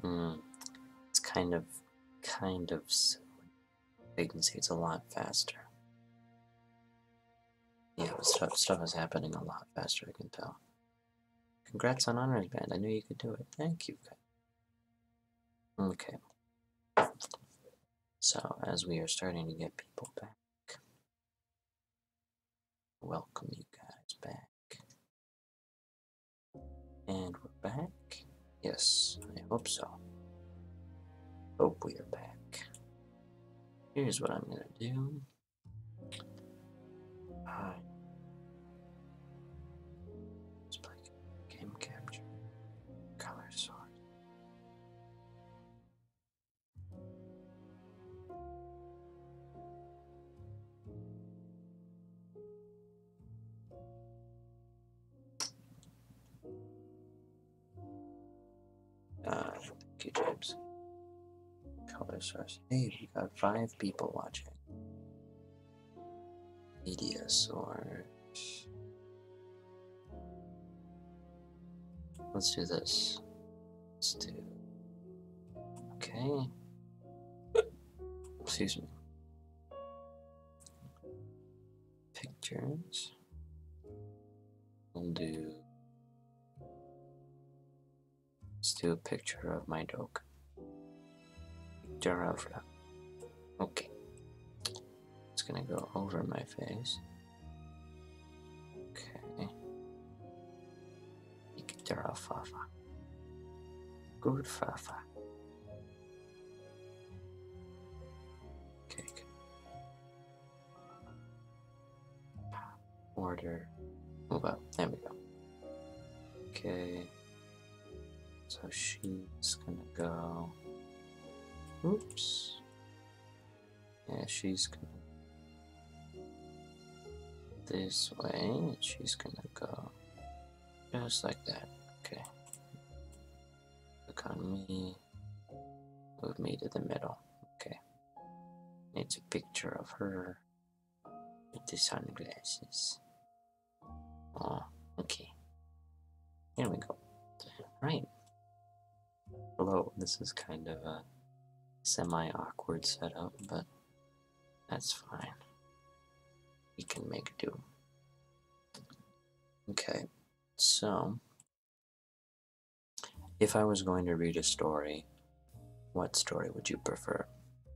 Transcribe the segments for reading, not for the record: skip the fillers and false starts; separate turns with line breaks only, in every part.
Mm, it's kind of silly. You can see it's a lot faster. Yeah, but stuff is happening a lot faster, I can tell. Congrats on Honors Band. I knew you could do it. Thank you. Okay. So, as we are starting to get people back, welcome you guys back. And we're back? Yes, I hope so. Hope we are back. Here's what I'm gonna do. Let's play game capture. Color source. Thank you, James. Color source. Hey, we got 5 people watching. Media source. Let's do this. Let's do. Okay. Excuse me. Pictures. We'll do. Let's do a picture of my dog. Picture of her. Okay. It's gonna go over my face. Okay. Picture of Fafa. Good Fafa. Okay. Order. Move up. There we go. Okay. So she's gonna go. Oops. Yeah, she's gonna this way, and she's gonna go just like that. Okay. Look on me. Move me to the middle. Okay. It's a picture of her with the sunglasses. Oh, okay. Here we go. Right. Hello. This is kind of a semi-awkward setup, but that's fine. We can make do. Okay, so if I was going to read a story, what story would you prefer?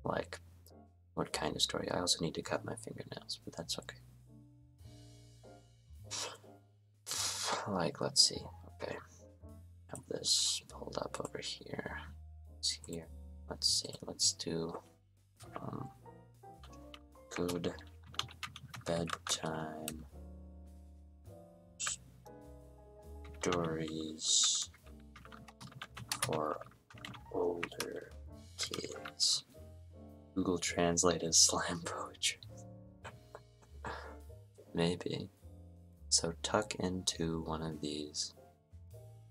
Like, what kind of story? I also need to cut my fingernails, but that's okay. Like, let's see. Okay, have this pulled up over here. It's here. Let's see. Let's do good bedtime stories for older kids. Google Translate as slam poetry. Maybe. So tuck into one of these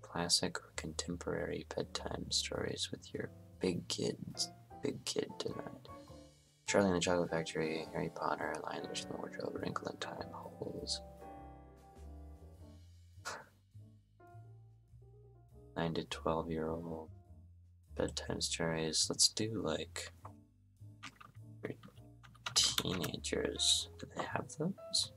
classic or contemporary bedtime stories with your big kid tonight. Charlie and the Chocolate Factory, Harry Potter, Lion the Witch and the Wardrobe, A Wrinkle in Time Holds. 9 to 12-year-old bedtime stories. Let's do like for teenagers. Do they have those?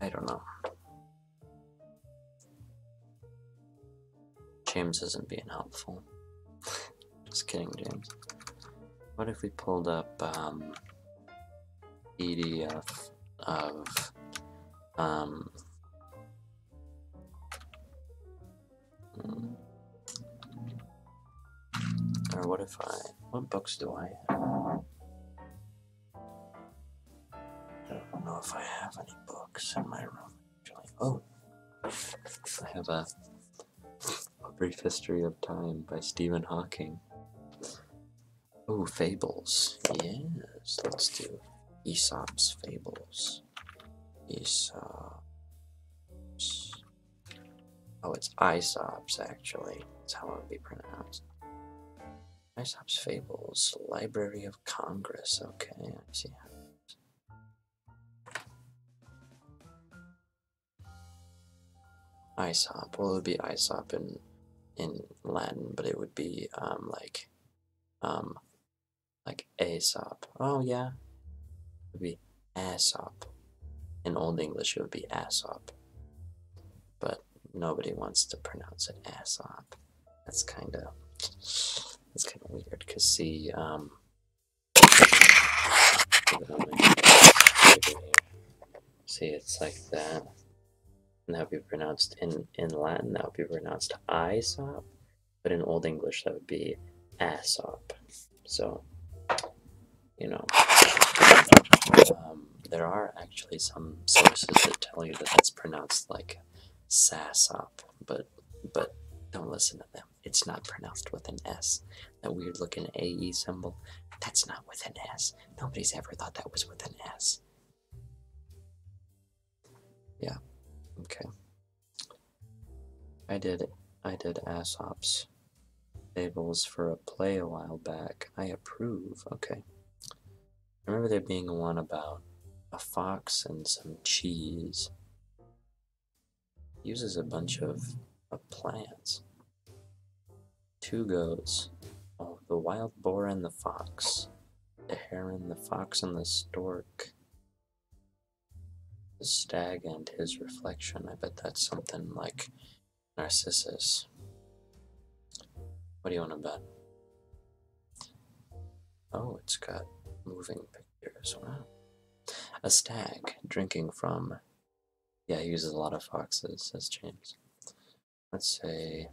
I don't know. James isn't being helpful. Just kidding, James. What if we pulled up PDF of or what books do I have? I don't know if I have any books in my room, actually. Oh, I have a Brief History of Time by Stephen Hawking. Oh, Fables. Yes, let's do Aesop's Fables. Aesop's. Oh, it's Aesop's, actually. That's how it would be pronounced. Aesop's Fables, Library of Congress. Okay, I see. Aesop. Well, it would be Aesop in Latin, but it would be like Aesop. Oh yeah, it would be Aesop. In Old English, it would be Aesop, but nobody wants to pronounce it Aesop. That's kind of weird. Cause see, see, it's like that. And that would be pronounced in Latin. That would be pronounced Aesop, but in Old English, that would be Aesop. So, you know, there are actually some sources that tell you that that's pronounced like Sassop, but don't listen to them. It's not pronounced with an S. That weird looking AE symbol, that's not with an S. Nobody's ever thought that was with an S. Yeah, okay. I did Aesop's Fables for a play a while back. I approve. Okay. I remember there being one about a fox and some cheese. Uses a bunch of plants. 2 goats. Oh, the wild boar and the fox. The heron, the fox, and the stork. The stag and his reflection. I bet that's something like Narcissus. What do you want to bet? Oh, it's got moving pictures. Wow. A stag drinking from... Yeah, he uses a lot of foxes, says James. Let's say...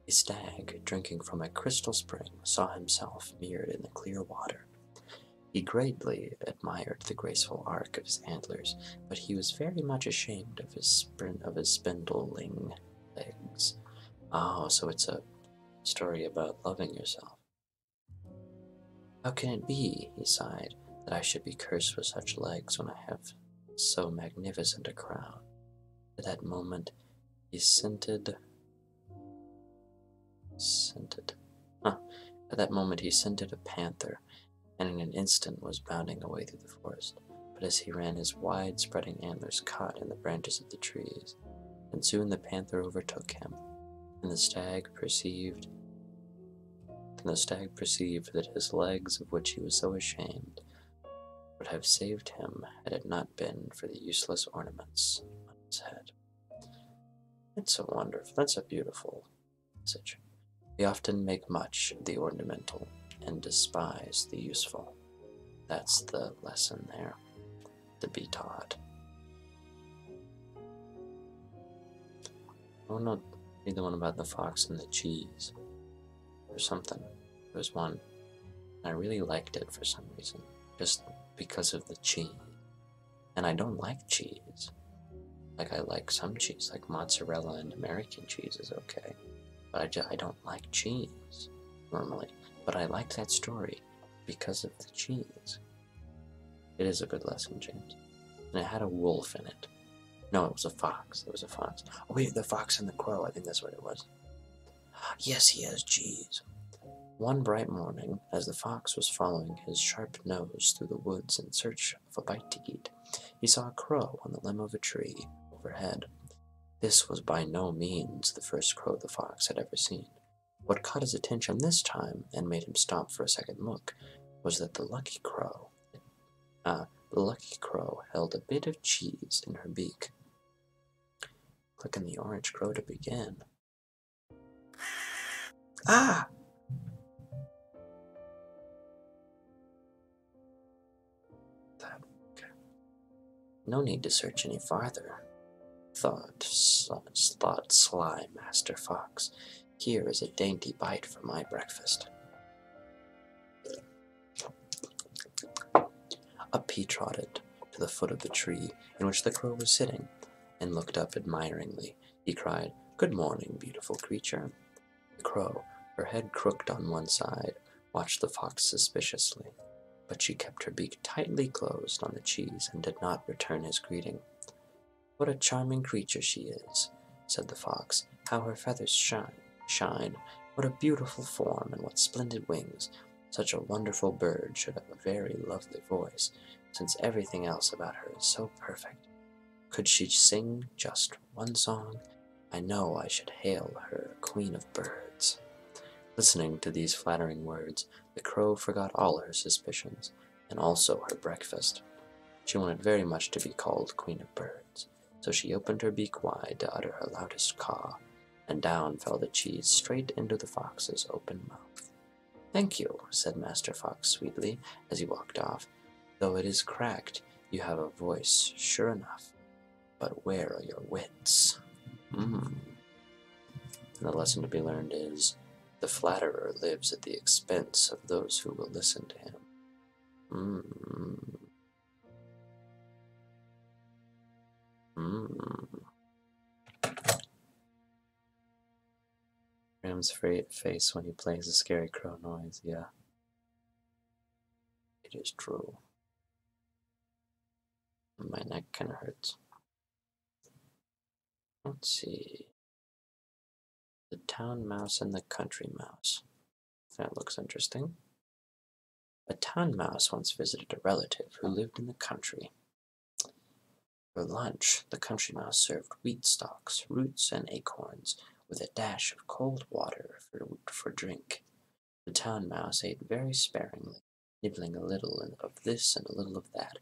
A stag drinking from a crystal spring saw himself mirrored in the clear water. He greatly admired the graceful arc of his antlers, but he was very much ashamed of his spindling legs. Oh, so it's a story about loving yourself. How can it be, he sighed, that I should be cursed with such legs when I have so magnificent a crown? At that moment, he scented... At that moment, he scented a panther, and in an instant was bounding away through the forest. But as he ran, his wide-spreading antlers caught in the branches of the trees, and soon the panther overtook him, and the stag perceived that his legs, of which he was so ashamed, would have saved him had it not been for the useless ornaments on his head. It's a wonderful, that's a beautiful message. We often make much of the ornamental and despise the useful. That's the lesson there to be taught. I want to read the one about the fox and the cheese or something. There was one, and I really liked it for some reason, just because of the cheese. And I don't like cheese. Like, I like some cheese, like mozzarella and American cheese is okay. But I don't like cheese, normally. But I liked that story because of the cheese. It is a good lesson, James. And it had a wolf in it. No, it was a fox. It was a fox. Oh wait, the fox and the crow, I think that's what it was. Yes, he has cheese. One bright morning, as the fox was following his sharp nose through the woods in search of a bite to eat, he saw a crow on the limb of a tree overhead. This was by no means the first crow the fox had ever seen. What caught his attention this time and made him stop for a second look was that the lucky crow held a bit of cheese in her beak. Click on the orange crow to begin. Ah! Okay. No need to search any farther, thought sly Master Fox. Here is a dainty bite for my breakfast. Up he trotted to the foot of the tree in which the crow was sitting, and looked up admiringly. He cried, "Good morning, beautiful creature." The crow, her head crooked on one side, watched the fox suspiciously, but she kept her beak tightly closed on the cheese and did not return his greeting. "What a charming creature she is," said the fox. "How her feathers shine, What a beautiful form, and what splendid wings! Such a wonderful bird should have a very lovely voice, since everything else about her is so perfect. Could she sing just one song, I know I should hail her Queen of Birds." Listening to these flattering words, the crow forgot all her suspicions, and also her breakfast. She wanted very much to be called Queen of Birds, so she opened her beak wide to utter her loudest caw, and down fell the cheese straight into the fox's open mouth. "Thank you," said Master Fox sweetly, as he walked off. "Though it is cracked, you have a voice, sure enough. But where are your wits?" And the lesson to be learned is, the flatterer lives at the expense of those who will listen to him. Graham's face when he plays a scary crow noise, yeah. It is true. My neck kinda hurts. Let's see. The town mouse and the country mouse. That looks interesting. A town mouse once visited a relative who lived in the country. For lunch, the country mouse served wheat stalks, roots, and acorns, with a dash of cold water for drink. The town mouse ate very sparingly, nibbling a little of this and a little of that,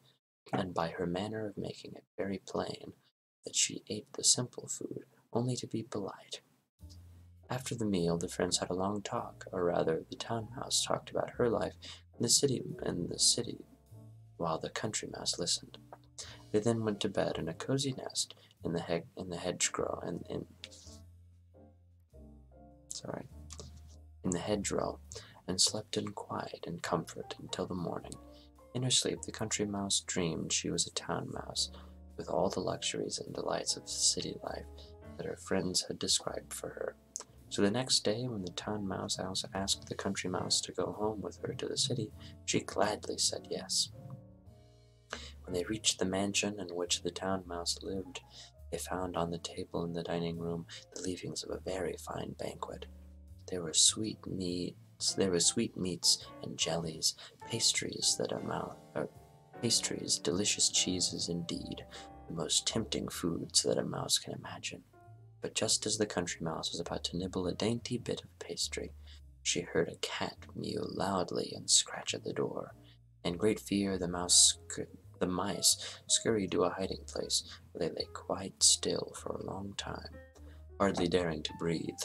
and by her manner of making it very plain that she ate the simple food only to be polite. After the meal, the friends had a long talk, or rather, the town mouse talked about her life in the city, while the country mouse listened. They then went to bed in a cozy nest in the hedgerow, and slept in quiet and comfort until the morning. In her sleep, the country mouse dreamed she was a town mouse, with all the luxuries and delights of city life that her friends had described for her. So the next day, when the town mouse asked the country mouse to go home with her to the city, she gladly said yes. When they reached the mansion in which the town mouse lived, they found on the table in the dining room the leavings of a very fine banquet. There were sweet meats and jellies, delicious cheeses indeed, the most tempting foods that a mouse can imagine. But just as the country mouse was about to nibble a dainty bit of pastry, she heard a cat mew loudly and scratch at the door. In great fear, the mice scurried to a hiding place, where they lay quite still for a long time, hardly daring to breathe.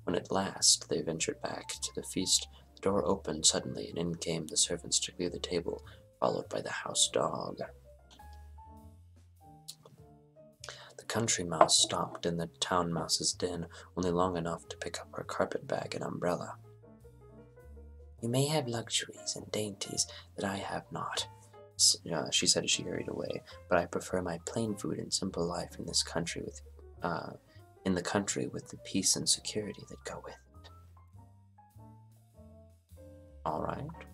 When at last they ventured back to the feast, the door opened suddenly, and in came the servants to clear the table, followed by the house dog. The country mouse stopped in the town mouse's den only long enough to pick up her carpet bag and umbrella. "You may have luxuries and dainties that I have not," she said as she hurried away, "but I prefer my plain food and simple life in the country with the peace and security that go with it." All right.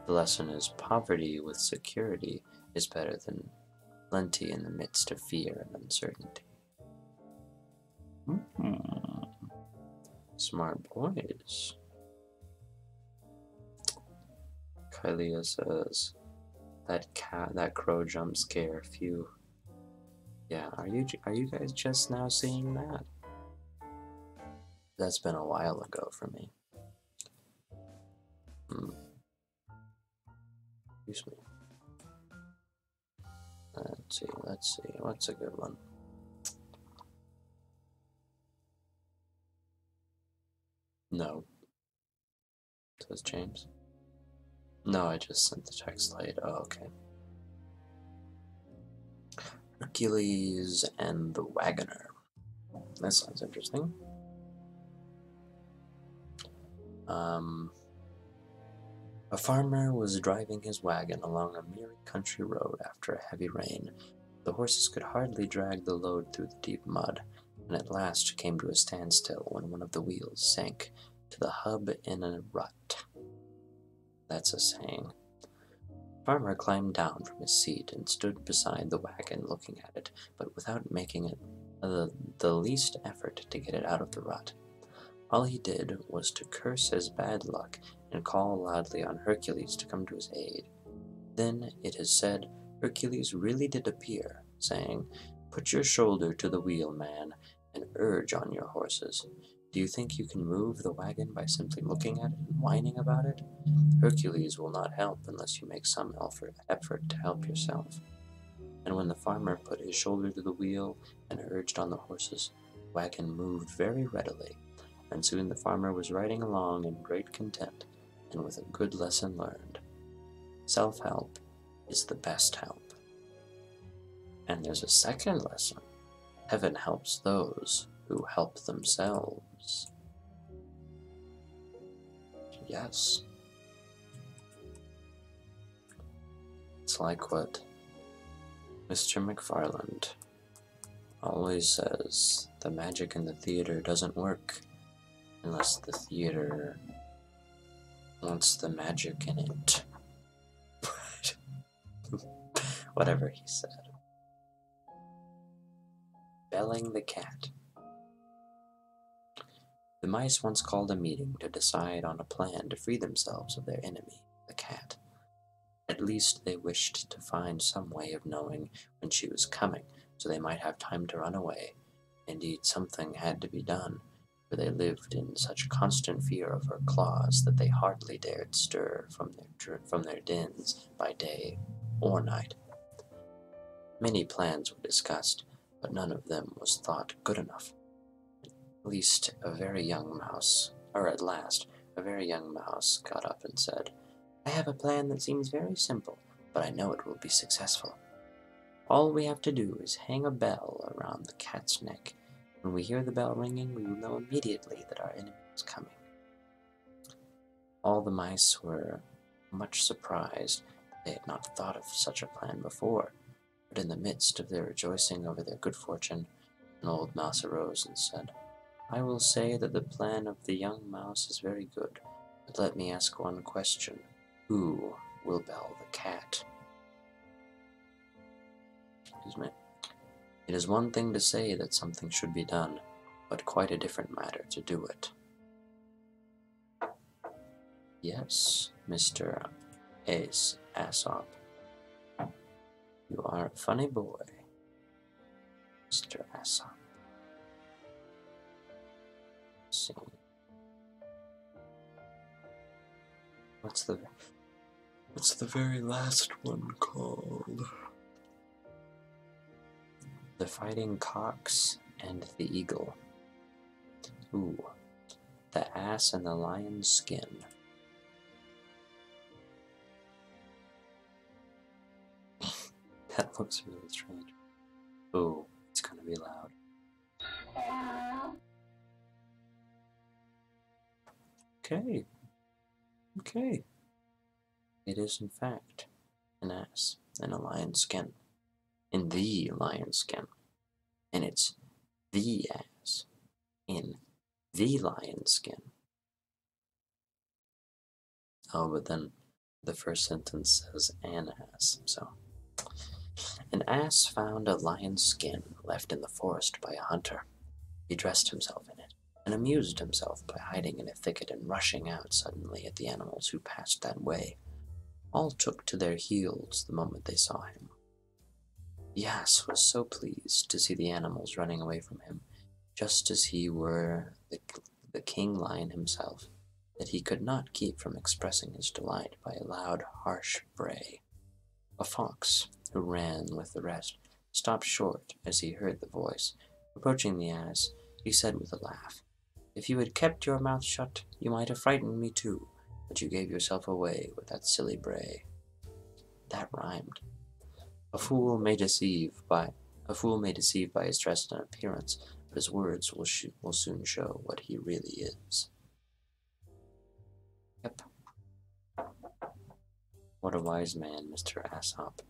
The lesson is poverty with security is better than plenty in the midst of fear and uncertainty. Smart boys. Kylia says, that crow jump scare, phew. Yeah, are you guys just now seeing that? That's been a while ago for me. Excuse me. Let's see, what's a good one? No. Says James. No, I just sent the text late. Oh, okay. Hercules and the Wagoner. That sounds interesting. A farmer was driving his wagon along a merry country road after a heavy rain. The horses could hardly drag the load through the deep mud, and at last came to a standstill when one of the wheels sank to the hub in a rut. That's a saying. The farmer climbed down from his seat and stood beside the wagon looking at it, but without making it the least effort to get it out of the rut. All he did was to curse his bad luck and call loudly on Hercules to come to his aid. Then, it is said, Hercules really did appear, saying, "Put your shoulder to the wheel, man, and urge on your horses. Do you think you can move the wagon by simply looking at it and whining about it? Hercules will not help unless you make some effort to help yourself." And when the farmer put his shoulder to the wheel and urged on the horses, the wagon moved very readily, and soon the farmer was riding along in great content and with a good lesson learned. Self-help is the best help. And there's a second lesson. Heaven helps those who help themselves. Yes. It's like what Mr. McFarland always says, the magic in the theater doesn't work unless the theater wants the magic in it. Whatever he said. Belling the cat. The mice once called a meeting to decide on a plan to free themselves of their enemy, the cat. At least they wished to find some way of knowing when she was coming, so they might have time to run away. Indeed, something had to be done, for they lived in such constant fear of her claws that they hardly dared stir from their dens by day or night. Many plans were discussed, but none of them was thought good enough. At last, a very young mouse got up and said, "I have a plan that seems very simple, but I know it will be successful. All we have to do is hang a bell around the cat's neck. When we hear the bell ringing, we will know immediately that our enemy is coming." All the mice were much surprised. They had not thought of such a plan before, but in the midst of their rejoicing over their good fortune, an old mouse arose and said, "I will say that the plan of the young mouse is very good, but let me ask one question. Who will bell the cat?" Excuse me. It is one thing to say that something should be done, but quite a different matter to do it. Yes, Mr. Aesop. You are a funny boy, Mr. Aesop. Let's see. What's the very last one called? The Fighting Cocks and the Eagle. Ooh, the Ass and the Lion's Skin. That looks really strange. Ooh, it's gonna be loud. Okay. It is in fact an ass in a lion's skin. In the lion's skin. And it's the ass in the lion's skin. Oh, but then the first sentence says an ass, so. An ass found a lion's skin left in the forest by a hunter. He dressed himself in it, and amused himself by hiding in a thicket and rushing out suddenly at the animals who passed that way. All took to their heels the moment they saw him. The ass was so pleased to see the animals running away from him, just as he were the king lion himself, that he could not keep from expressing his delight by a loud, harsh bray. A fox, who ran with the rest, stopped short as he heard the voice. Approaching the ass, he said with a laugh, "If you had kept your mouth shut, you might have frightened me too, but you gave yourself away with that silly bray." That rhymed. A fool may deceive by his dress and appearance, but his words will soon show what he really is. Yep. What a wise man, Mr. Aesop.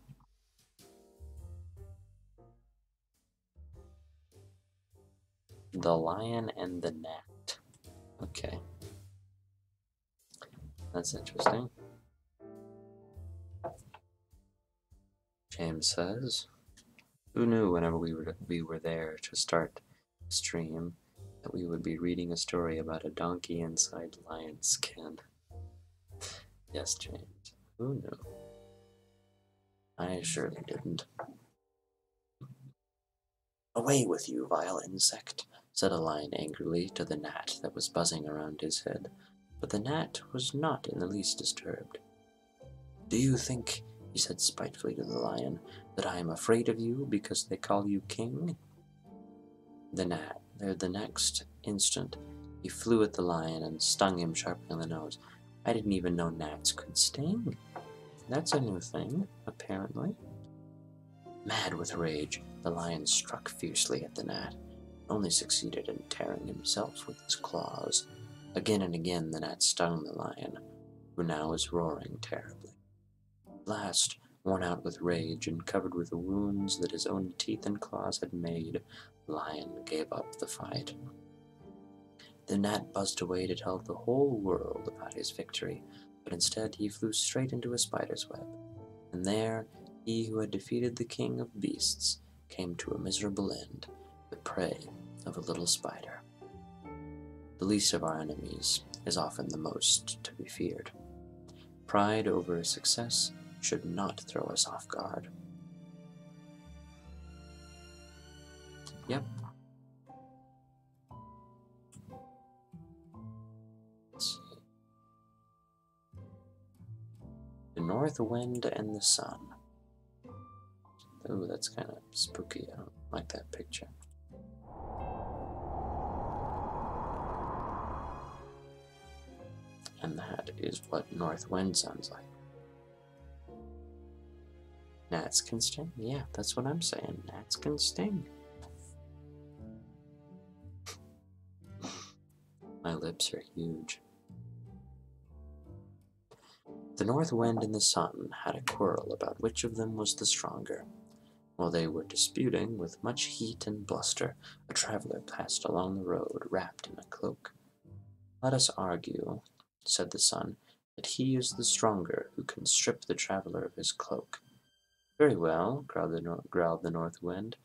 The Lion and the Gnat. Okay. That's interesting. James says, "Who knew whenever we were there to start the stream that we would be reading a story about a donkey inside lion skin. Yes, James. Who knew? I surely didn't. Away with you, vile insect, said a lion angrily to the gnat that was buzzing around his head. But the gnat was not in the least disturbed. Do you think, he said spitefully to the lion, that I am afraid of you because they call you king? The next instant, he flew at the lion and stung him sharply on the nose. I didn't even know gnats could sting. That's a new thing, apparently. Mad with rage, the lion struck fiercely at the gnat, only succeeded in tearing himself with his claws. Again and again the gnat stung the lion, who now was roaring terribly. At last, worn out with rage and covered with wounds that his own teeth and claws had made, the lion gave up the fight. The gnat buzzed away to tell the whole world about his victory, but instead he flew straight into a spider's web, and there he who had defeated the king of beasts came to a miserable end, the prey of a little spider. The least of our enemies is often the most to be feared. Pride over success should not throw us off guard. Yep. Let's see. The North Wind and the Sun. Ooh, that's kind of spooky. I don't like that picture. And that is what North Wind sounds like. Gnats can sting? Yeah, that's what I'm saying. Gnats can sting. My lips are huge. The North Wind and the Sun had a quarrel about which of them was the stronger. While they were disputing, with much heat and bluster, a traveler passed along the road, wrapped in a cloak. Let us argue, said the Sun, that he is the stronger who can strip the traveler of his cloak. Very well, growled the North Wind,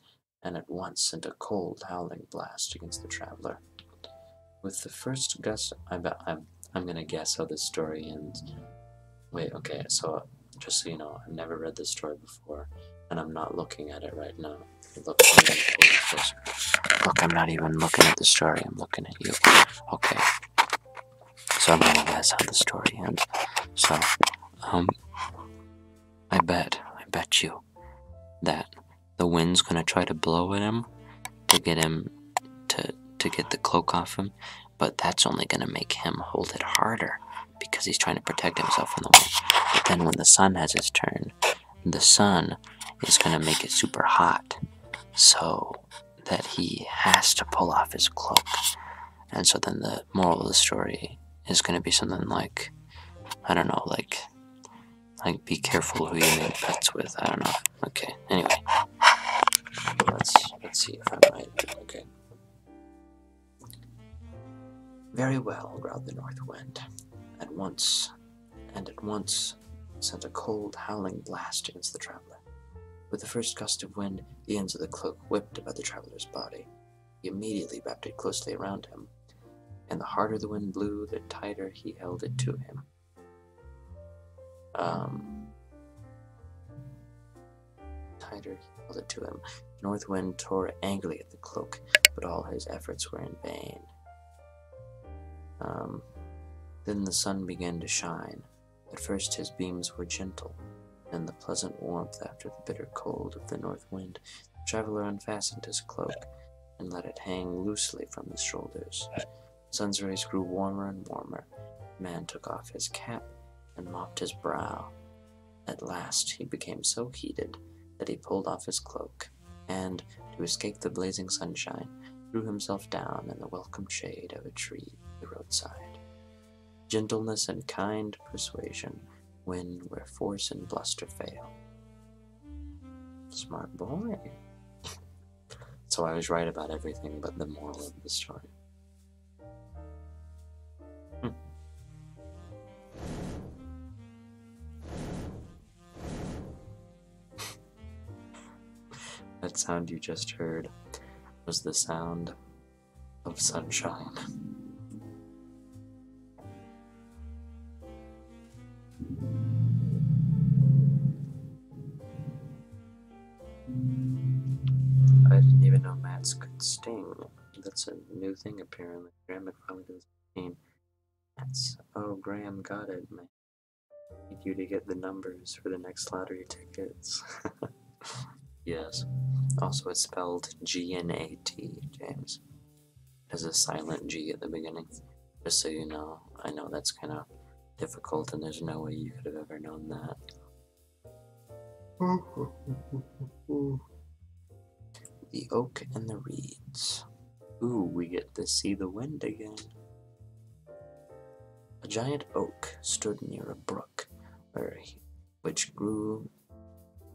and at once sent a cold, howling blast against the traveler. With the first gust, I'm gonna guess how this story ends. Wait, okay, so just so you know, I've never read this story before, and I'm not looking at it right now. Look, I'm not even looking at the story, I'm looking at you. Okay. So I'm gonna guess how the story ends. So, I bet you that the wind's gonna try to blow at him to get him to get the cloak off him, but that's only gonna make him hold it harder because he's trying to protect himself from the wind. But then when the sun has his turn, the sun is gonna make it super hot so that he has to pull off his cloak. And so then the moral of the story is gonna be something like, I don't know, like be careful who you make pets with. I don't know. Okay, anyway. Let's see if I might. Okay. Very well, growled the North Wind. At once sent a cold, howling blast against the traveler. With the first gust of wind, the ends of the cloak whipped about the traveler's body. He immediately wrapped it closely around him, and the harder the wind blew, the tighter he held it to him. Tighter he held it to him. The North Wind tore angrily at the cloak, but all his efforts were in vain. Then the sun began to shine. At first his beams were gentle, and the pleasant warmth after the bitter cold of the North Wind, the traveler unfastened his cloak and let it hang loosely from his shoulders. The sun's rays grew warmer and warmer. The man took off his cap and mopped his brow. At last he became so heated that he pulled off his cloak, and, to escape the blazing sunshine, threw himself down in the welcome shade of a tree at the roadside. Gentleness and kind persuasion win where force and bluster fail. Smart boy. So I was right about everything but the moral of the story. That sound you just heard was the sound of sunshine. I didn't even know mats could sting. That's a new thing apparently. Graham finally does mean mats. Oh, Graham got it, man. I need you to get the numbers for the next lottery tickets. Yes. Also, it's spelled G-N-A-T, James. There's a silent G at the beginning. Just so you know. I know that's kind of difficult, and there's no way you could have ever known that. The oak and the reeds. Ooh, we get to see the wind again. A giant oak stood near a brook, which grew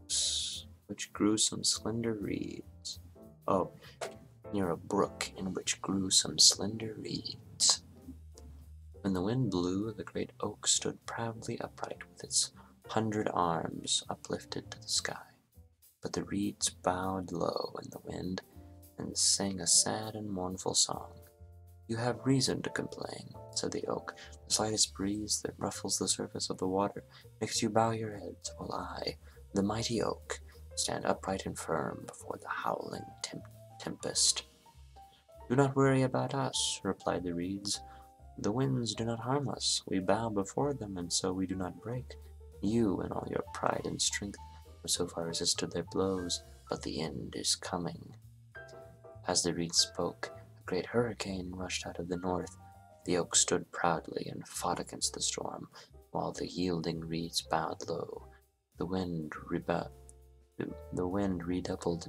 some slender reeds. Oh, near a brook in which grew some slender reeds. When the wind blew, the great oak stood proudly upright with its 100 arms uplifted to the sky. But the reeds bowed low in the wind and sang a sad and mournful song. You have reason to complain, said the oak. The slightest breeze that ruffles the surface of the water makes you bow your heads, while I, the mighty oak, stand upright and firm before the howling tempest. Do not worry about us, replied the reeds. The winds do not harm us. We bow before them, and so we do not break. You, in all your pride and strength, have so far resisted their blows, but the end is coming. As the reeds spoke, a great hurricane rushed out of the north. The oak stood proudly and fought against the storm, while the yielding reeds bowed low. The wind redoubled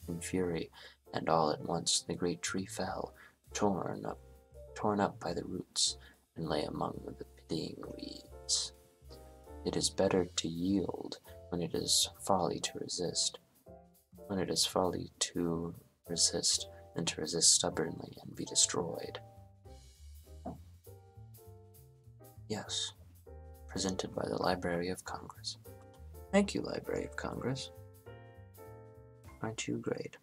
in fury, and all at once the great tree fell, torn up by the roots, and lay among the pitying weeds. It is better to yield when it is folly to resist. When it is folly to resist than to resist stubbornly and be destroyed. Yes, presented by the Library of Congress. Thank you, Library of Congress. Aren't you great?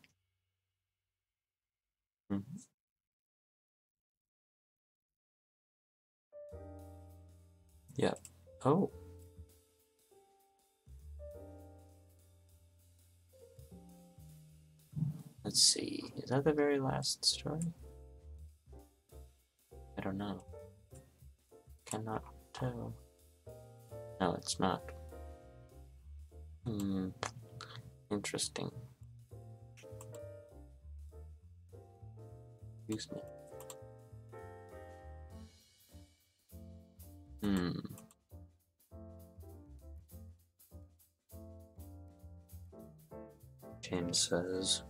Yeah. Oh. Let's see. Is that the very last story? I don't know. Cannot tell. No, it's not. Interesting. Excuse me. James says,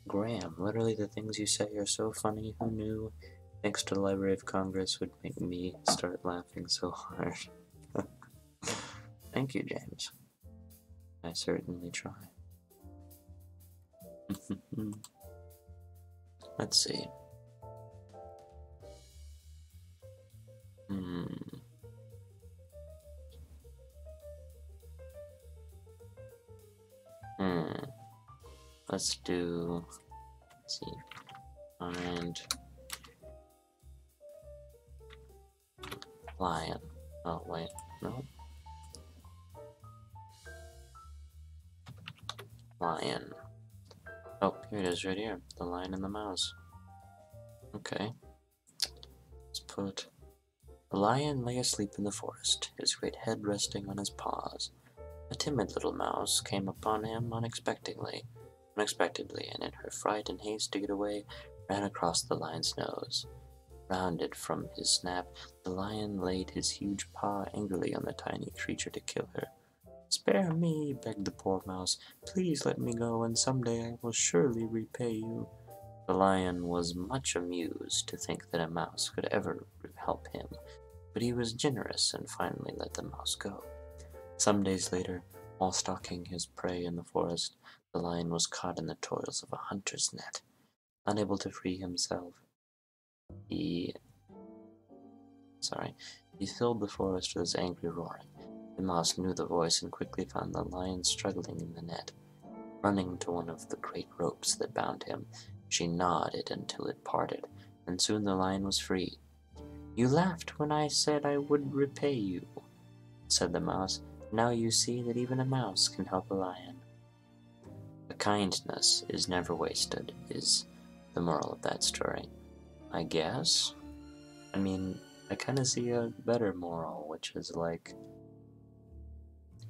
Graham, literally the things you say are so funny. Who knew? Thanks to the Library of Congress would make me start laughing so hard. Thank you, James. I certainly try. Let's see. Let's do, let's see, find lion. Oh, wait, no. Lion. Oh, here it is right here. The lion and the mouse. Okay. Let's put... The lion lay asleep in the forest, his great head resting on his paws. A timid little mouse came upon him unexpectedly, and in her fright and haste to get away, ran across the lion's nose. Rounded from his snap, the lion laid his huge paw angrily on the tiny creature to kill her. Spare me, begged the poor mouse. Please let me go, and someday I will surely repay you. The lion was much amused to think that a mouse could ever help him, but he was generous and finally let the mouse go. Some days later, while stalking his prey in the forest, the lion was caught in the toils of a hunter's net. Unable to free himself, he filled the forest with his angry roaring. The mouse knew the voice and quickly found the lion struggling in the net. Running to one of the great ropes that bound him, she gnawed it until it parted, and soon the lion was free. "You laughed when I said I would repay you," said the mouse. "Now you see that even a mouse can help a lion." A kindness is never wasted, is the moral of that story, I guess. I mean, I kind of see a better moral, which is like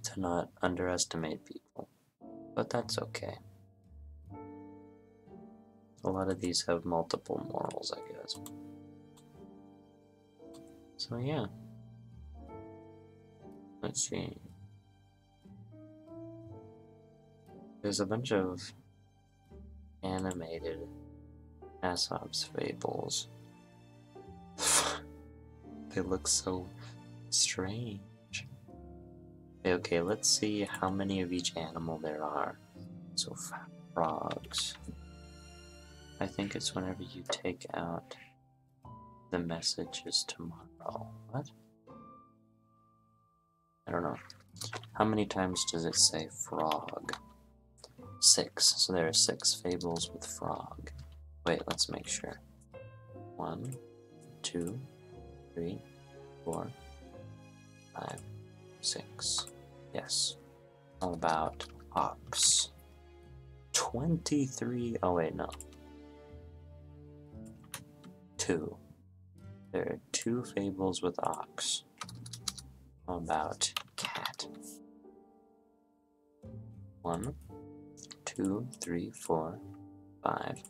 to not underestimate people, but that's okay. A lot of these have multiple morals, I guess. So yeah. Let's see. There's a bunch of animated Aesop's fables. They look so strange. Okay, let's see how many of each animal there are. So frogs. I think it's whenever you take out the messages tomorrow. What? I don't know. How many times does it say frog? 6. So there are 6 fables with frog. Wait, let's make sure. 1, 2, 3, 4, 5, 6. Yes. All about ox. 23. Oh wait, no. 2. There are 2 fables with ox. All about cat. 1, 2, 3, 4, 5,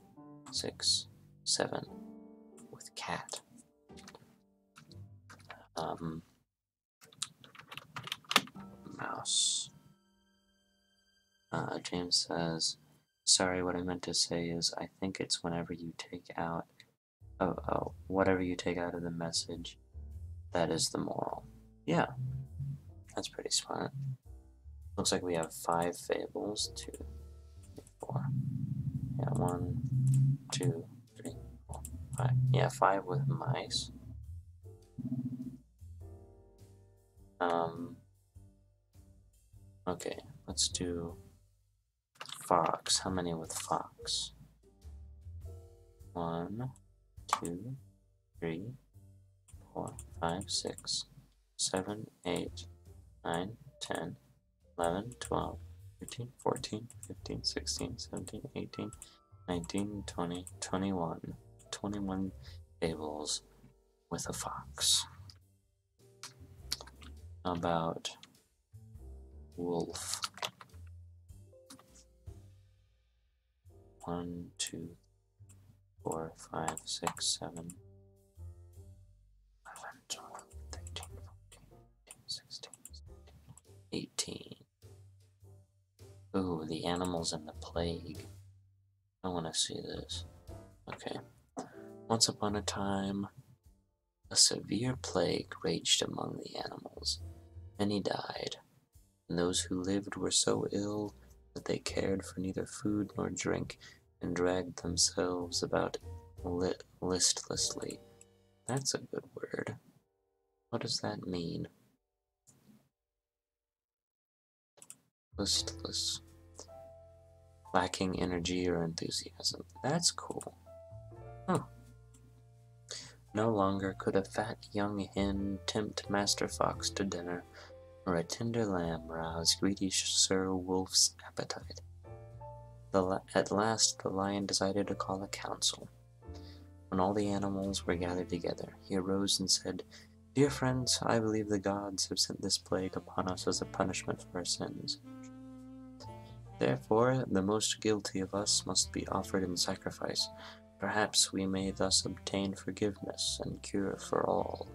6, 7 with cat. Mouse. James says, sorry, what I meant to say is I think it's whenever you take out whatever you take out of the message, that is the moral. Yeah, that's pretty smart. Looks like we have 5 fables. 2, 3, 4. Yeah, 1, 2, 3, 4, 5. Yeah, 5 with mice. Okay, let's do fox. How many with fox? 1, 2, 3, 4, 5, 6, 7, 8, 9, 10, 11, 12, 13, 14, 15, 16, 17, 18, 19, 20, 21. 21 fables with a fox. About wolf. 1, 2, 4, 5, 6, 7, 11, 12, 13, 14, 15, 16, 17, 18. Ooh, the animals and the plague. I want to see this. Okay. Once upon a time, a severe plague raged among the animals. Many died, and those who lived were so ill that they cared for neither food nor drink and dragged themselves about listlessly. That's a good word. What does that mean? Listless. Lacking energy or enthusiasm. That's cool. Huh. No longer could a fat young hen tempt Master Fox to dinner, or a tender lamb rouse greedy Sir Wolf's appetite. At last the lion decided to call a council. When all the animals were gathered together, he arose and said, "Dear friends, I believe the gods have sent this plague upon us as a punishment for our sins. Therefore, the most guilty of us must be offered in sacrifice. Perhaps we may thus obtain forgiveness and cure for all.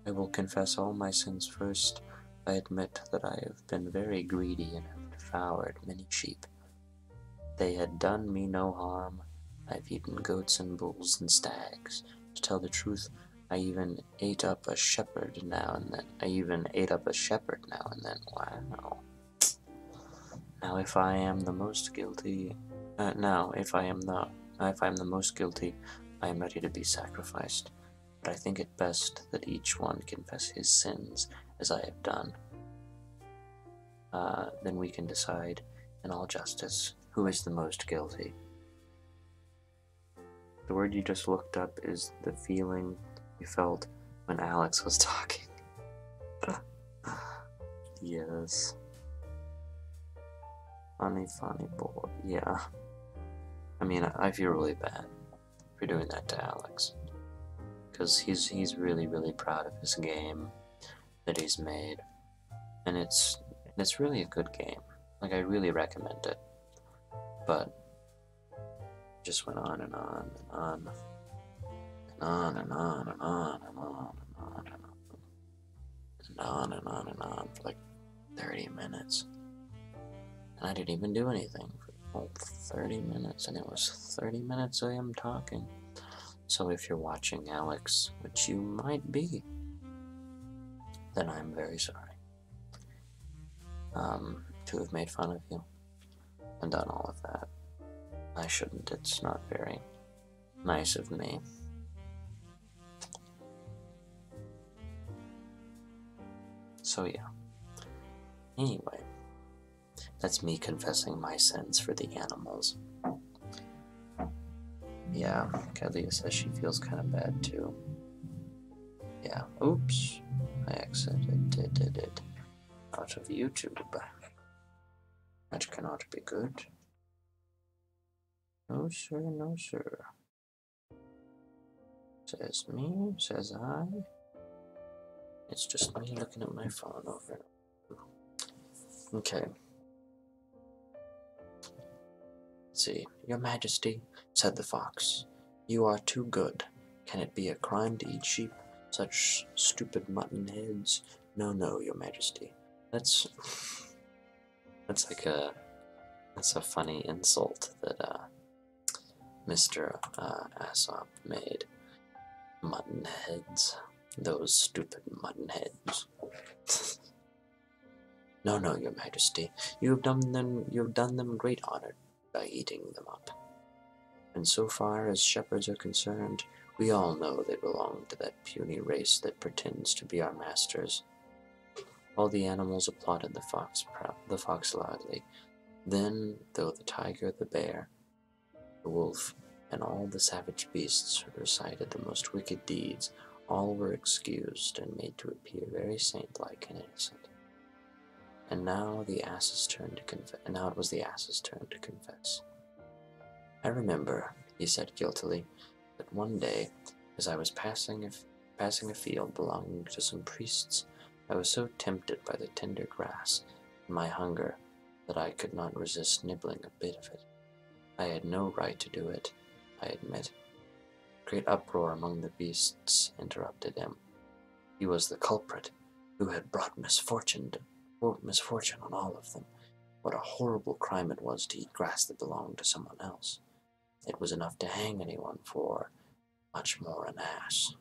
I will confess all my sins first. I admit that I have been very greedy and have devoured many sheep. They had done me no harm. I've eaten goats and bulls and stags. To tell the truth, I even ate up a shepherd now and then. Wow. Now if I am the most guilty, I am ready to be sacrificed. But I think it best that each one confess his sins as I have done. Then we can decide in all justice who is the most guilty." The word you just looked up is the feeling you felt when Alex was talking. Yes. Funny boy. Yeah. I mean, I feel really bad for doing that to Alex. Because he's really, really proud of his game that he's made. And it's really a good game. Like, I really recommend it. But it just went on and on and on. And on and on and on and on and on and on. And on and on and on for like 30 minutes. And I didn't even do anything for 30 minutes, and it was 30 minutes of him talking. So if you're watching, Alex, which you might be, then I'm very sorry to have made fun of you and done all of that. I shouldn't. It's not very nice of me. So yeah. Anyway, that's me confessing my sins for the animals. Yeah, Kalia says she feels kind of bad too. Yeah, oops. I exited it out of YouTube. That cannot be good. No sir, no sir. Says me, says I. It's just me looking at my phone over and over. Okay. Let's see. Your Majesty, said the fox, you are too good. Can it be a crime to eat sheep? Such stupid mutton heads. No, no, Your Majesty. That's like that's a funny insult that Mr. Aesop made. Mutton heads. Those stupid mutton heads. No, no, Your Majesty. You have done them great honor by eating them up. And so far as shepherds are concerned, we all know they belong to that puny race that pretends to be our masters. All the animals applauded the fox loudly. Then, though the tiger, the bear, the wolf, and all the savage beasts recited the most wicked deeds, all were excused and made to appear very saint-like and innocent. And now it was the ass's turn to confess. I remember, he said guiltily, that one day, as I was passing a field belonging to some priests, I was so tempted by the tender grass and my hunger that I could not resist nibbling a bit of it. I had no right to do it, I admit. Great uproar among the beasts interrupted him. He was the culprit, who had brought misfortune on all of them. What a horrible crime it was to eat grass that belonged to someone else. It was enough to hang anyone for, much more an ass.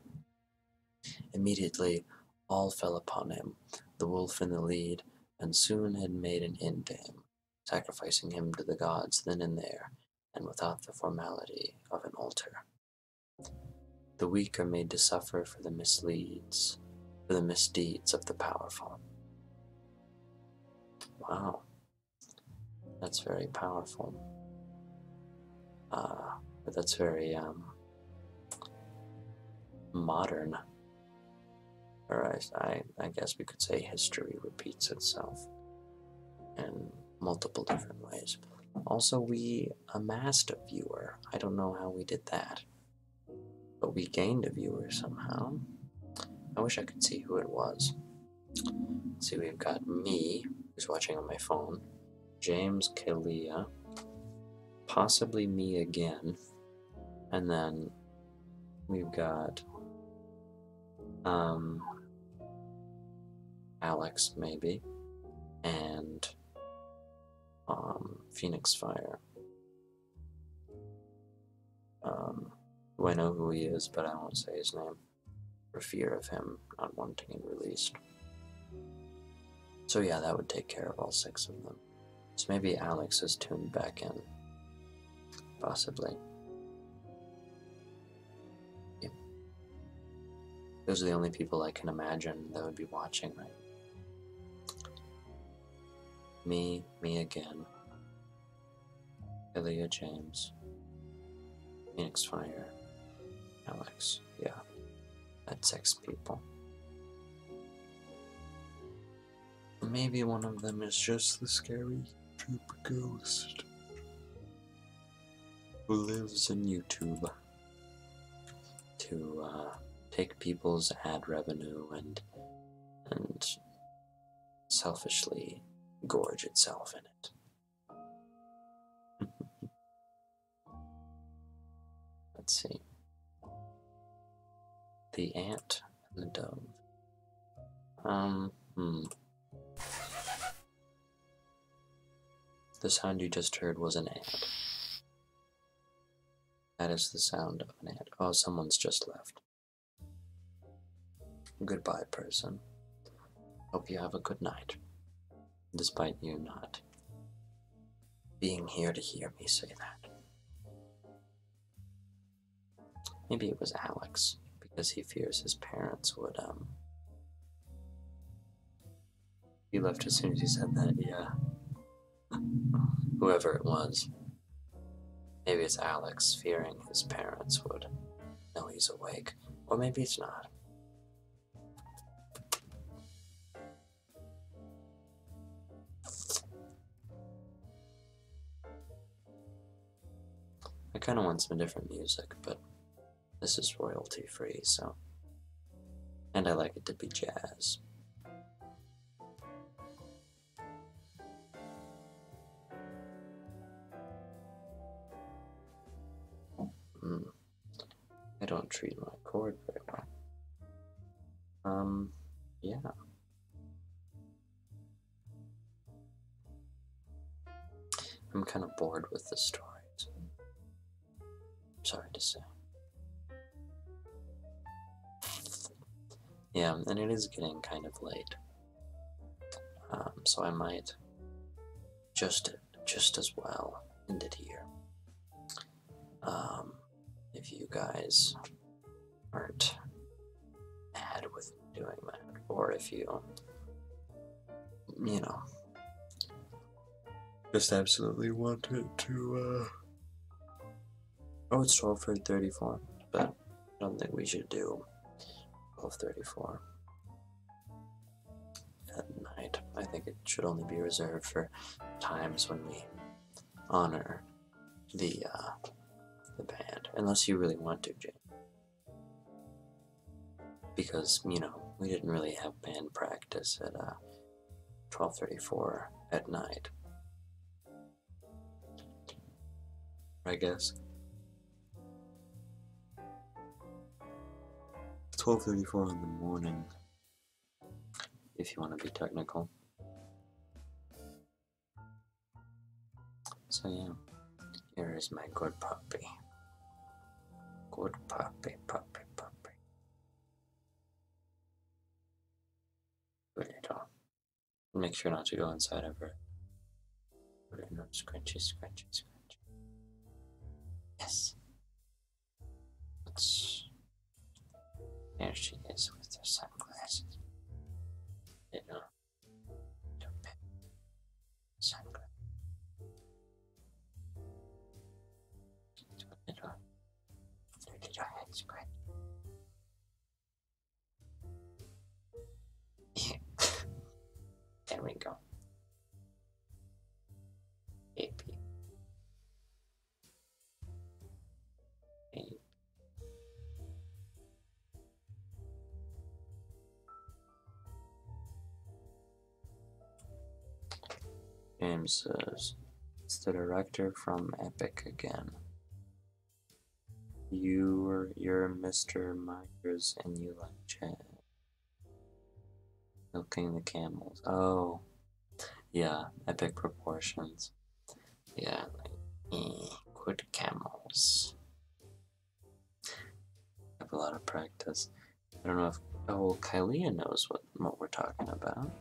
Immediately all fell upon him, the wolf in the lead, and soon had made an end to him, sacrificing him to the gods then and there, and without the formality of an altar. The weak are made to suffer for the misdeeds of the powerful. Wow, that's very powerful. But that's very modern. Or I guess we could say history repeats itself in multiple different ways. Also, we amassed a viewer. I don't know how we did that, but we gained a viewer somehow. I wish I could see who it was. Let's see, we've got me, who's watching on my phone, James Kalia, possibly me again, and then we've got Alex, maybe, and Phoenix Fire, who I know who he is, but I won't say his name for fear of him not wanting it released. So yeah, that would take care of all 6 of them. So maybe Alex is tuned back in, possibly. Yeah. Those are the only people I can imagine that would be watching right now. Me again. Kalia James, Phoenix Fire, Alex, yeah. That's 6 people. Maybe one of them is just the scary YouTube ghost who lives in YouTube to take people's ad revenue and selfishly gorge itself in it. Let's see. The ant and the dove. The sound you just heard was an ant. That is the sound of an ant. Oh, someone's just left. Goodbye, person. Hope you have a good night, despite you not being here to hear me say that. Maybe it was Alex, because he fears his parents would, He left as soon as he said that, yeah. Whoever it was. Maybe it's Alex fearing his parents would know he's awake. Or maybe it's not. I kind of want some different music, but this is royalty free, so. And I like it to be jazz. I don't treat my cord very well. Yeah. I'm kind of bored with the stories. Sorry to say. Yeah, and it is getting kind of late. So I might just as well end it here. If you guys aren't mad with me doing that, or if you know, just absolutely want it to, oh, it's 12:34, but I don't think we should do 12:34 at night. I think it should only be reserved for times when we honor the band, unless you really want to, Jane. Because, you know, we didn't really have band practice at 12:34 at night, I guess. 12:34 in the morning, if you want to be technical. So yeah, here is my good puppy. Good puppy, puppy, puppy. Good little. Make sure not to go inside of her. Put it in her scrunchy, scrunchy, scrunchy. Yes. There she is with her sunglasses. Little sunglasses. Little head scratch. Yeah. There we go. Baby. Baby. James says, it's the director from Epic again. You're Mr. Myers and you like Chad. Milking the camels. Oh, yeah, epic proportions. Yeah, like, good camels. I have a lot of practice. I don't know if, oh, Kylea knows what we're talking about.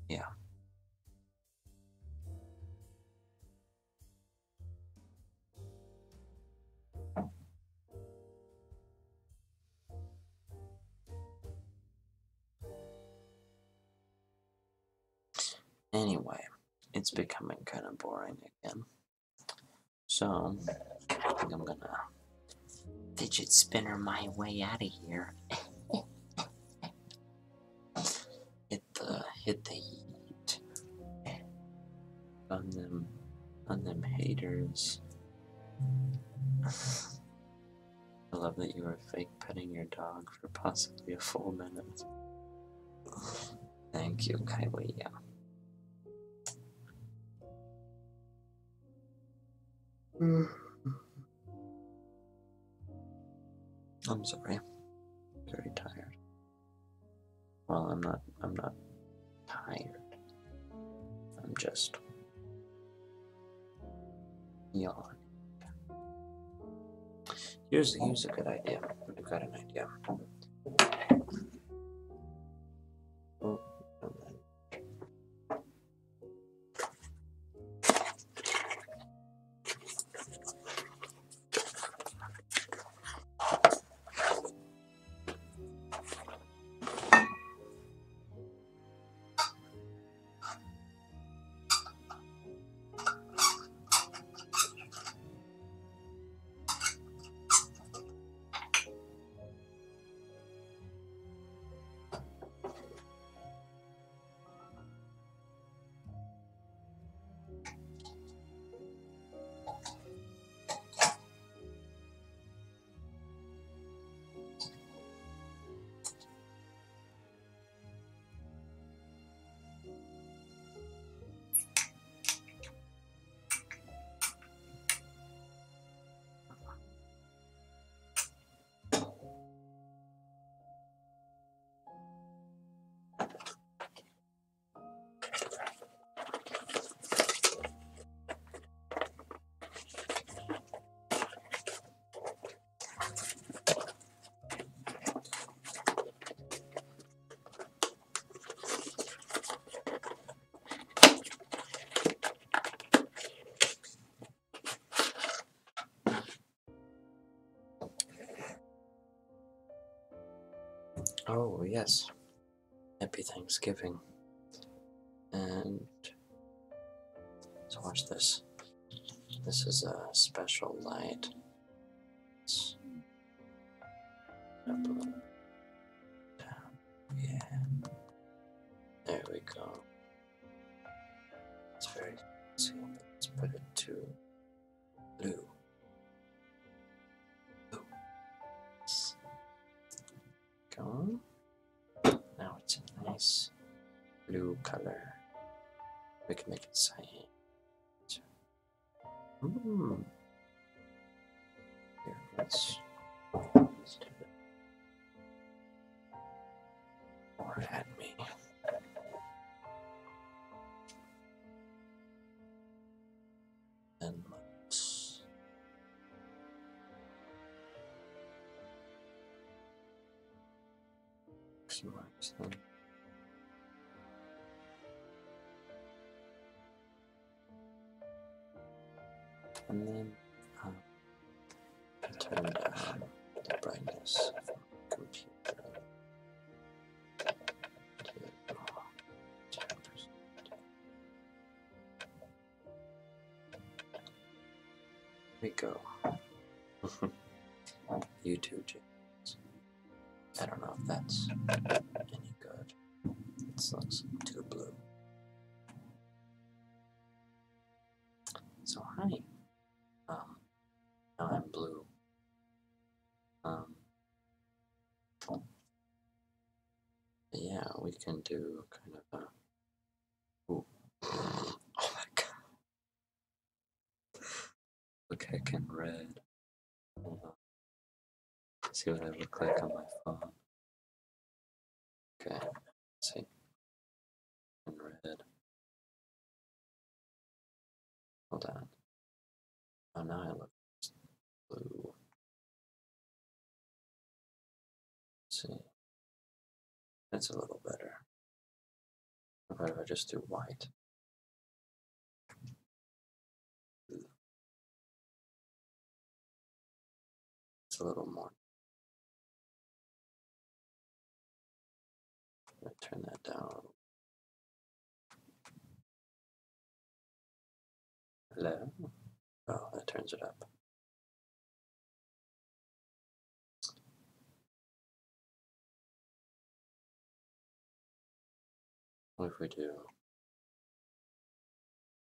Yeah. Anyway, it's becoming kind of boring again. So, I think I'm gonna fidget spinner my way out of here. hit the heat on them haters. I love that you were fake petting your dog for possibly a full minute. Thank you, Kylie. Yeah. I'm sorry. Very tired. Well, I'm not tired. I'm just yawning. Here's a good idea. I've got an idea. Oh, Oh, yes. Happy Thanksgiving. And so watch this. This is a special light. It's up a little down. Yeah. There we go. It's very easy. Let's put it to blue. Blue. Go. Now it's a nice blue color. We can make it cyan. Here, let's do it. Or at me. And let's maximize them. And then turn down the brightness of the computer to 10%. Here we go. YouTube James. I don't know if that's any good. It looks too blue. So hi. Now I'm blue. Yeah, we can do kind of a. Ooh. Oh my god. Look heck in red. Hold on. See what I look like on my phone. Okay. Let's see. In red. Hold on. Oh, now I look blue. Let's see. That's a little better. What if I just do white? It's a little more. I'm gonna turn that down. Hello? Oh, that turns it up. What if we do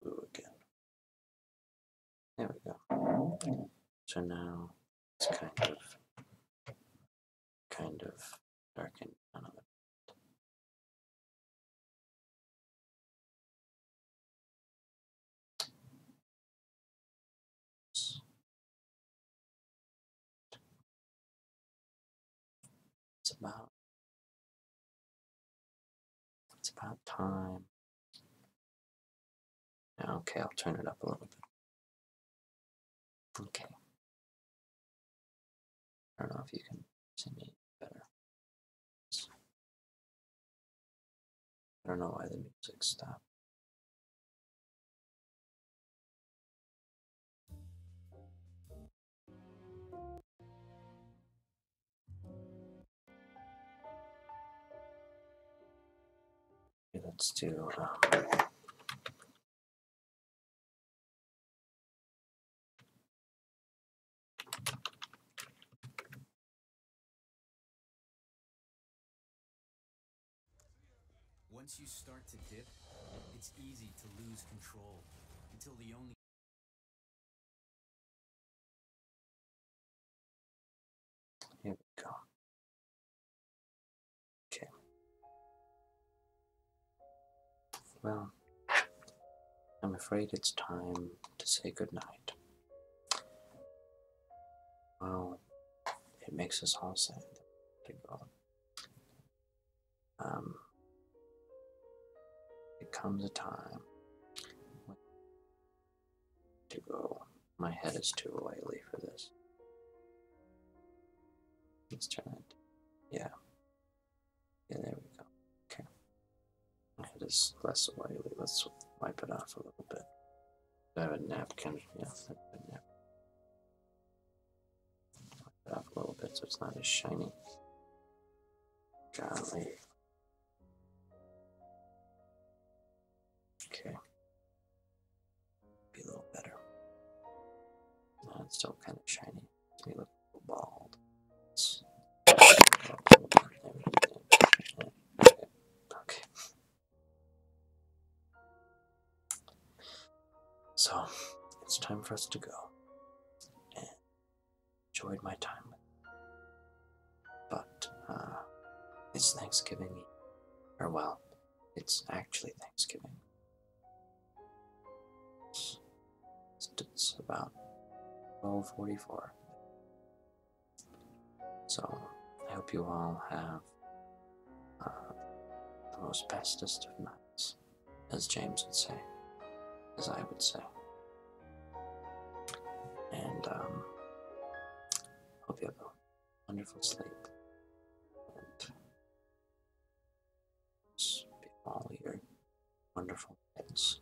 blue again? There we go. So now it's kind of darkened down a little. It's about time. Okay, I'll turn it up a little bit. Okay. I don't know if you can see me better. I don't know why the music stopped. Okay, let's do
Once you start to dip, it's easy to lose control until the only
here we go. Okay. Well, I'm afraid it's time to say goodnight. Well, it makes us all sad to go. It comes a time to go. My head is too oily for this. Let's turn it. Yeah. Yeah, there we go. Okay. My head is less oily. Let's wipe it off a little bit. I have a napkin. Yeah, I have a napkin. Wipe it off a little bit so it's not as shiny. Golly. Okay. Be a little better. No, it's still kind of shiny. Makes me look a little bald. Okay. So, it's time for us to go. And enjoyed my time with you. But, it's Thanksgiving Eve. Or, well, it's actually Thanksgiving. It's about 12:44. So, I hope you all have the most bestest of nights, as James would say, as I would say. And hope you have a wonderful sleep. And all your wonderful kids.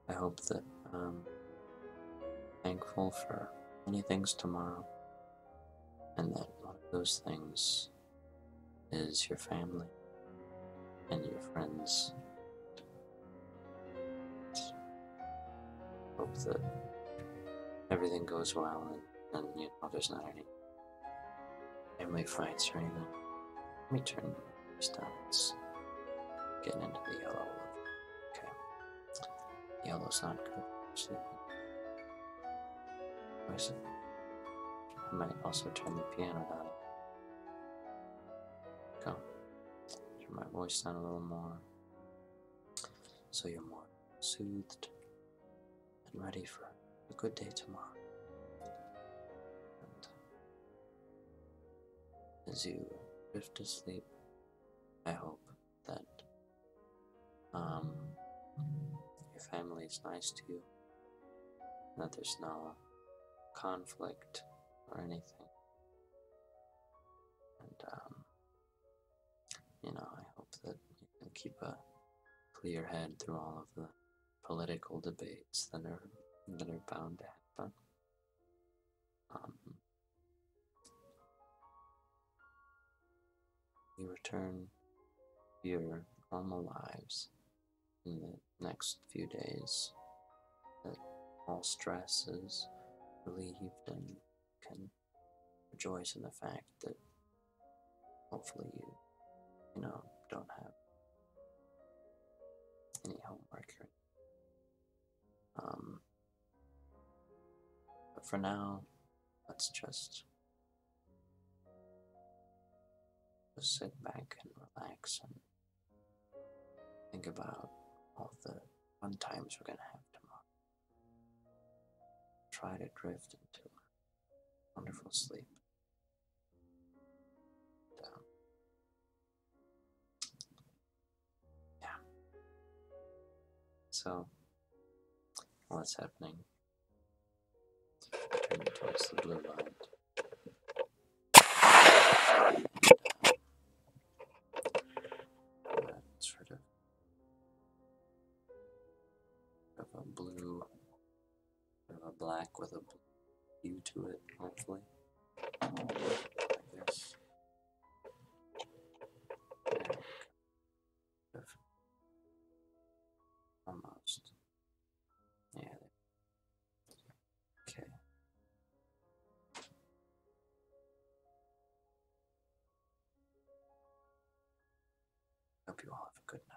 I hope that thankful for many things tomorrow, and that one of those things is your family and your friends. Hope that everything goes well and you know there's not any family fights or anything. Let me turn this down. It's getting into the yellow. Okay. Yellow's not good for sleeping. I might also turn the piano down. Go. Turn my voice down a little more so you're more soothed and ready for a good day tomorrow. And as you drift to sleep, I hope that your family is nice to you, that there's no conflict or anything. And I hope that you can keep a clear head through all of the political debates that are bound to happen. You return to your normal lives in the next few days that all stress is relieved and can rejoice in the fact that hopefully you know, don't have any homework or but for now, let's just sit back and relax and think about all the fun times we're gonna have tomorrow. Try to drift into wonderful sleep. Yeah. So, what's happening? Turning towards the blue light. Sort of a blue, sort of a black with a blue hue to it, hopefully. Like this. Almost. Yeah. Okay. Hope you all have a good night.